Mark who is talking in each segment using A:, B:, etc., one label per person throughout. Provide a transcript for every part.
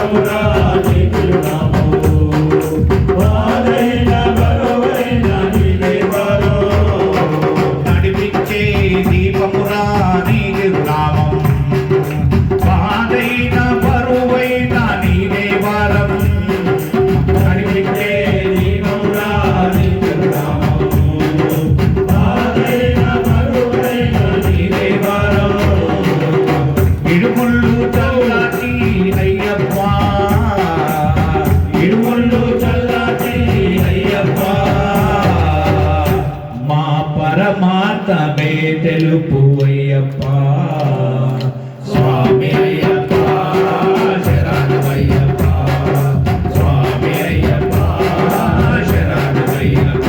A: దీపమురా నీ తిరునామము వాదైన బరువైన నీవే వారో
B: నడిపించే దీపమురా నీ తిరునామం వాదైన బరువైన నీవే వారం
A: నడిపించే దీపమురా నీ తిరునామము వాదైన బరువైన నీవే వారో
B: ఇడుముళ్ళు చల్లటి అయ్యప్ప
A: ఇడుముళ్ళు చల్లటి అయ్యప్ప
B: మా పరమాత్మే తెలుపు అయ్యప్ప
A: స్వామి అయ్యప్ప శరణమయ్యప్ప స్వామి అయ్యప్ప శరణమయ్యప్ప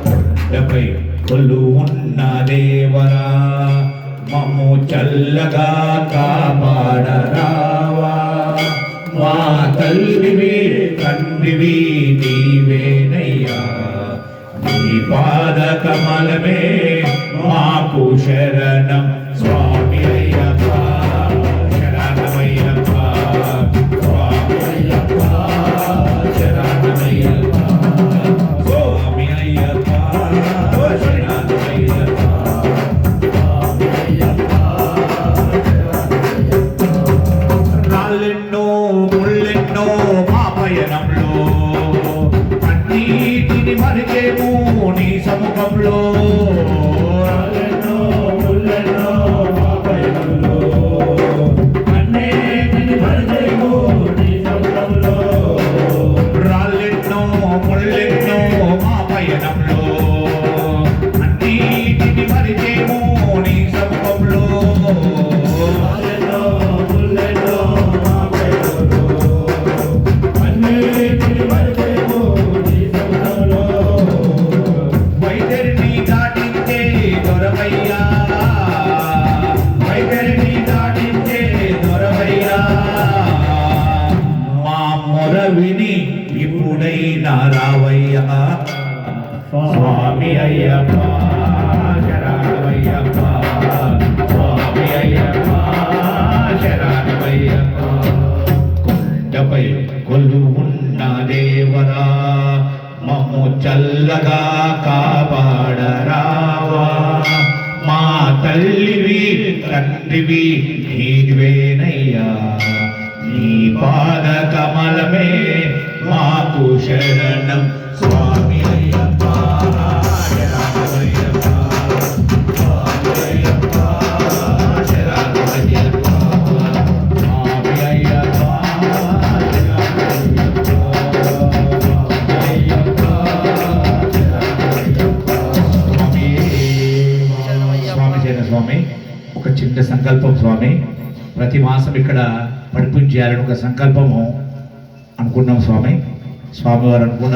B: కొండపై కొలు ఉన్న దేవరా మమ్ము చల్లగా కాపాడరావా మా తల్లివి తండ్రివి నీవేనయ్యా నీ పాద కమలమే మాకు శరణం స్వామి అయ్యప్ప శరణమయ్యప్ప స్వామి అయ్యప్ప శరణమయ్యప్ప స్వామి అయ్యప్ప శరణమయ్యప్ప రాళ్ళెన్నో ముళ్ళెన్నో మా పయనంలో అన్నిటిని మరిచేము నీ సముఖంలో
A: రాళ్ళెన్నో ముళ్ళెన్నో మా పయనంలో అన్నిటిని మరిచేము నీ సముఖంలో
B: రాళ్ళెన్నో ముళ్ళెన్నో మా పయనంలో అన్నిటిని మరిచేము నీ సముఖంలో
A: రాళ్ళెన్నో ముళ్ళెన్నో మా పయనంలో అన్నిటిని మరిచేము నీ సముఖంలో
B: వైఖరిని దాటించే దొరవయ్యా వైఖరిని దాటించే దొరవయ్యా మా మొర విని ఇప్పుడైనా రావయ్యా స్వామి అయ్యప్ప శరణమయ్యప్ప స్వామి అయ్యప్ప శరణమయ్యప్ప కొండపై కొలు ఉన్న దేవరా మమ్ము చల్లగా కాపాడరావా మా తల్లివి తండ్రివి నీవేనయ్యా నీ పాద కమలమే మాకు శరణం స్వామి అయ్యప్ప శరణమయ్యప్ప స్వామి అయ్యప్ప శరణమయ్యప్ప స్వామి అయ్యప్ప స్వామి జన స్వామి ఒక చిన్న సంకల్పం స్వామి ప్రతి మాసం ఇక్కడ పడిపించేయాలని ఒక సంకల్పము అనుకున్నాం స్వామి స్వామివారు అనుకున్న